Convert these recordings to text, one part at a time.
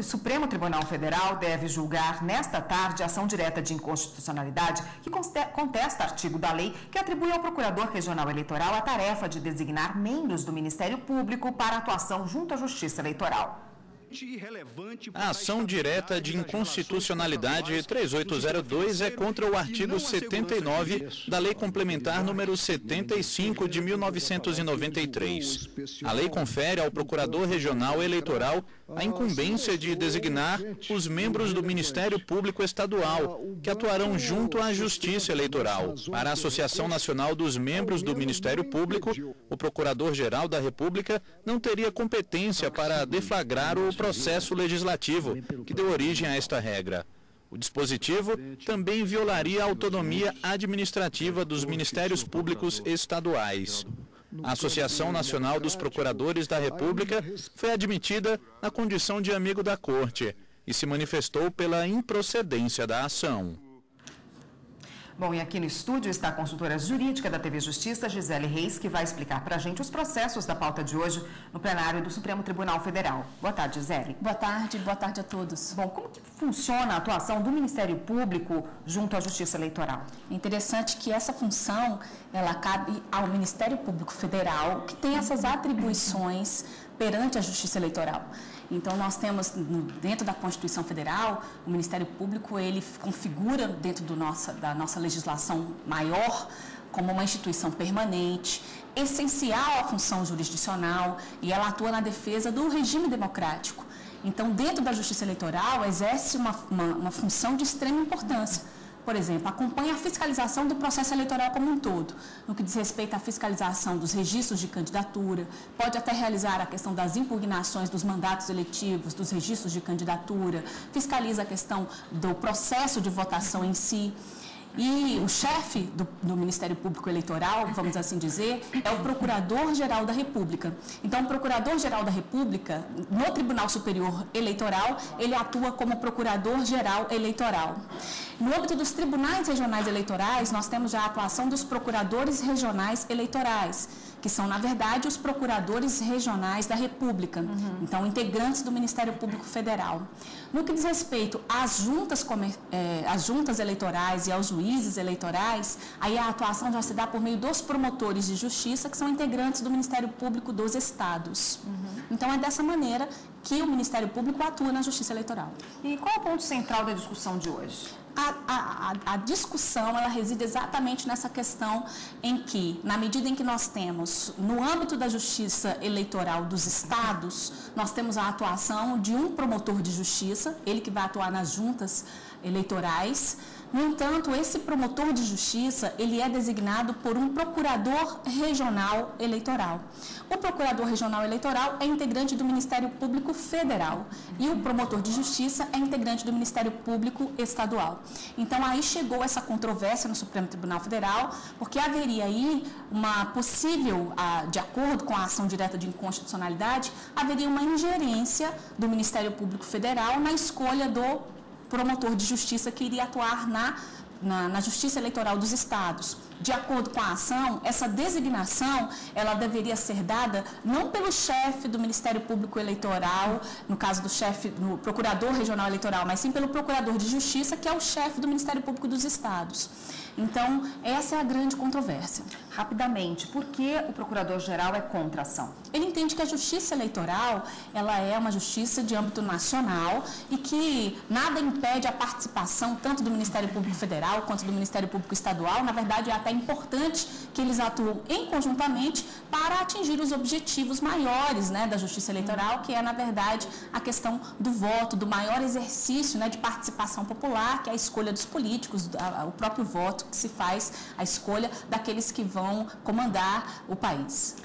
Supremo Tribunal Federal deve julgar nesta tarde a ação direta de inconstitucionalidade que contesta artigo da lei que atribui ao Procurador Regional Eleitoral a tarefa de designar membros do Ministério Público para atuação junto à Justiça Eleitoral. A ação direta de inconstitucionalidade 3802 é contra o artigo 79 da Lei Complementar número 75 de 1993. A lei confere ao Procurador Regional Eleitoral a incumbência de designar os membros do Ministério Público Estadual, que atuarão junto à Justiça Eleitoral. Para a Associação Nacional dos Membros do Ministério Público, o Procurador-Geral da República não teria competência para deflagrar o processo legislativo que deu origem a esta regra. O dispositivo também violaria a autonomia administrativa dos Ministérios Públicos Estaduais. A Associação Nacional dos Procuradores da República foi admitida na condição de amigo da Corte e se manifestou pela improcedência da ação. Bom, e aqui no estúdio está a consultora jurídica da TV Justiça, Gisele Reis, que vai explicar para a gente os processos da pauta de hoje no plenário do Supremo Tribunal Federal. Boa tarde, Gisele. Boa tarde a todos. Bom, como que funciona a atuação do Ministério Público junto à Justiça Eleitoral? É interessante que essa função, ela cabe ao Ministério Público Federal, que tem essas atribuições perante a Justiça Eleitoral. Então, nós temos, dentro da Constituição Federal, o Ministério Público, ele configura dentro da nossa legislação maior como uma instituição permanente, essencial à função jurisdicional, e ela atua na defesa do regime democrático. Então, dentro da Justiça Eleitoral, exerce uma função de extrema importância. Por exemplo, acompanha a fiscalização do processo eleitoral como um todo, no que diz respeito à fiscalização dos registros de candidatura, pode até realizar a questão das impugnações dos mandatos eletivos, dos registros de candidatura, fiscaliza a questão do processo de votação em si. E o chefe do Ministério Público Eleitoral, vamos assim dizer, é o Procurador-Geral da República. Então, o Procurador-Geral da República, no Tribunal Superior Eleitoral, ele atua como Procurador-Geral Eleitoral. No âmbito dos Tribunais Regionais Eleitorais, nós temos já a atuação dos Procuradores Regionais Eleitorais, que são, na verdade, os procuradores regionais da República, então, integrantes do Ministério Público Federal. No que diz respeito às juntas eleitorais e aos juízes eleitorais, aí a atuação já se dá por meio dos promotores de justiça, que são integrantes do Ministério Público dos Estados. Então, é dessa maneira que o Ministério Público atua na Justiça Eleitoral. E qual é o ponto central da discussão de hoje? A discussão, ela reside exatamente nessa questão em que, na medida em que nós temos, no âmbito da Justiça Eleitoral dos Estados, nós temos a atuação de um promotor de justiça, ele que vai atuar nas juntas eleitorais. No entanto, esse promotor de justiça, ele é designado por um procurador regional eleitoral. O procurador regional eleitoral é integrante do Ministério Público Federal e o promotor de justiça é integrante do Ministério Público Estadual. Então, aí chegou essa controvérsia no Supremo Tribunal Federal, porque haveria aí uma possível, de acordo com a ação direta de inconstitucionalidade, haveria uma ingerência do Ministério Público Federal na escolha do promotor de justiça que iria atuar na Justiça Eleitoral dos Estados. De acordo com a ação, essa designação, ela deveria ser dada não pelo chefe do Ministério Público Eleitoral, no caso do Procurador Regional Eleitoral, mas sim pelo Procurador de Justiça, que é o chefe do Ministério Público dos Estados. Então, essa é a grande controvérsia. Rapidamente, por que o Procurador-Geral é contra a ação? Ele entende que a Justiça Eleitoral, ela é uma justiça de âmbito nacional e que nada impede a participação tanto do Ministério Público Federal quanto do Ministério Público Estadual. Na verdade, é até importante que eles atuem conjuntamente para atingir os objetivos maiores, né, da Justiça Eleitoral, que é, na verdade, a questão do voto, do maior exercício, né, de participação popular, que é a escolha dos políticos, o próprio voto que se faz, a escolha daqueles que vão comandar o país.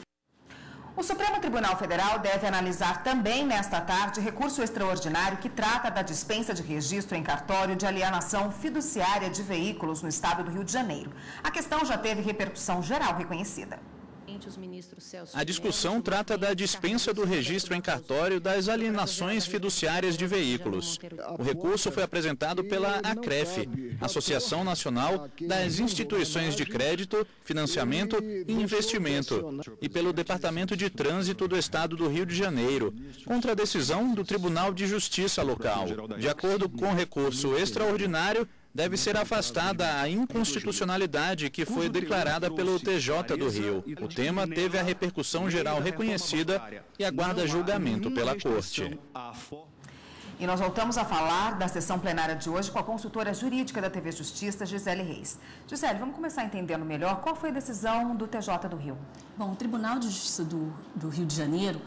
O Supremo Tribunal Federal deve analisar também nesta tarde recurso extraordinário que trata da dispensa de registro em cartório de alienação fiduciária de veículos no estado do Rio de Janeiro. A questão já teve repercussão geral reconhecida. Em A discussão trata da dispensa do registro em cartório das alienações fiduciárias de veículos. O recurso foi apresentado pela ACREF, Associação Nacional das Instituições de Crédito, Financiamento e Investimento, e pelo Departamento de Trânsito do Estado do Rio de Janeiro, contra a decisão do Tribunal de Justiça local. De acordo com o recurso extraordinário, deve ser afastada a inconstitucionalidade que foi declarada pelo TJ do Rio. O tema teve a repercussão geral reconhecida e aguarda julgamento pela Corte. E nós voltamos a falar da sessão plenária de hoje com a consultora jurídica da TV Justiça, Gisele Reis. Gisele, vamos começar entendendo melhor qual foi a decisão do TJ do Rio. Bom, o Tribunal de Justiça do Rio de Janeiro,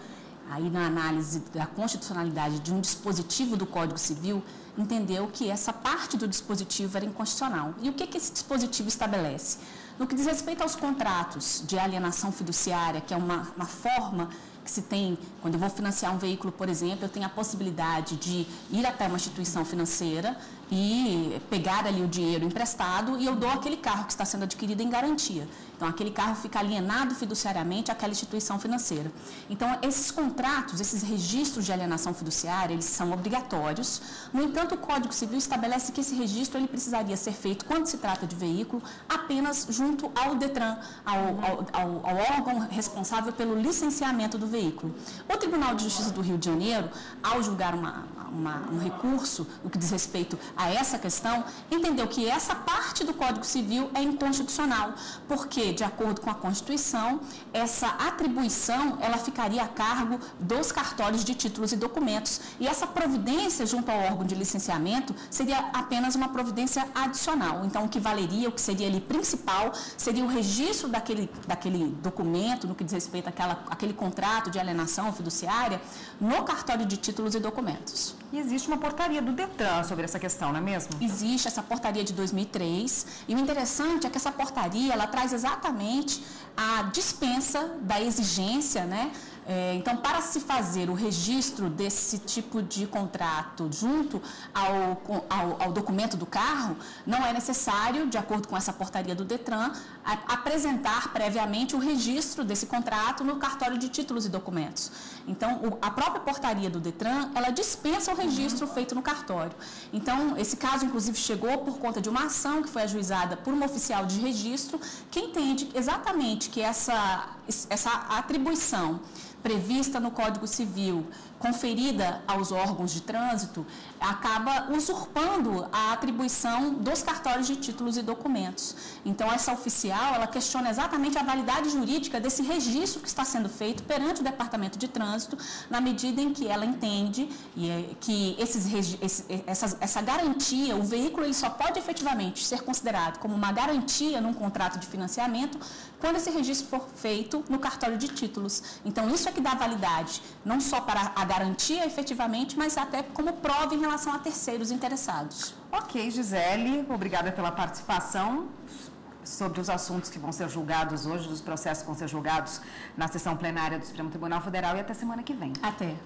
aí na análise da constitucionalidade de um dispositivo do Código Civil, entendeu que essa parte do dispositivo era inconstitucional. E o que esse dispositivo estabelece? No que diz respeito aos contratos de alienação fiduciária, que é uma forma que se tem, quando eu vou financiar um veículo, por exemplo, eu tenho a possibilidade de ir até uma instituição financeira e pegar ali o dinheiro emprestado e eu dou aquele carro que está sendo adquirido em garantia. Então, aquele carro fica alienado fiduciariamente àquela instituição financeira. Então, esses contratos, esses registros de alienação fiduciária, eles são obrigatórios. No entanto, o Código Civil estabelece que esse registro ele precisaria ser feito, quando se trata de veículo, apenas junto ao DETRAN, ao órgão responsável pelo licenciamento do veículo. O Tribunal de Justiça do Rio de Janeiro, ao julgar um recurso no que diz respeito a essa questão, entendeu que essa parte do Código Civil é inconstitucional, porque, de acordo com a Constituição, essa atribuição ela ficaria a cargo dos cartórios de títulos e documentos, e essa providência junto ao órgão de licenciamento seria apenas uma providência adicional. Então, o que valeria, o que seria ali principal, seria o registro daquele documento, no que diz respeito àquele contrato de alienação fiduciária, no cartório de títulos e documentos. E existe uma portaria do DETRAN sobre essa questão, não é mesmo? Existe essa portaria de 2003, e o interessante é que essa portaria, ela traz exatamente a dispensa da exigência, né? Então, para se fazer o registro desse tipo de contrato junto ao documento do carro, não é necessário, de acordo com essa portaria do DETRAN, apresentar previamente o registro desse contrato no cartório de títulos e documentos. Então, a própria portaria do DETRAN, ela dispensa o registro feito no cartório. Então, esse caso, inclusive, chegou por conta de uma ação que foi ajuizada por uma oficial de registro, que entende exatamente que essa atribuição prevista no Código Civil, conferida aos órgãos de trânsito, acaba usurpando a atribuição dos cartórios de títulos e documentos. Então, essa oficial, ela questiona exatamente a validade jurídica desse registro que está sendo feito perante o Departamento de Trânsito, na medida em que ela entende que essa garantia, o veículo ele só pode efetivamente ser considerado como uma garantia num contrato de financiamento quando esse registro for feito no cartório de títulos. Então, isso é que dá validade, não só para a garantia efetivamente, mas até como prova em relação a terceiros interessados. Ok, Gisele, obrigada pela participação sobre os assuntos que vão ser julgados hoje, dos processos que vão ser julgados na sessão plenária do Supremo Tribunal Federal, e até semana que vem. Até.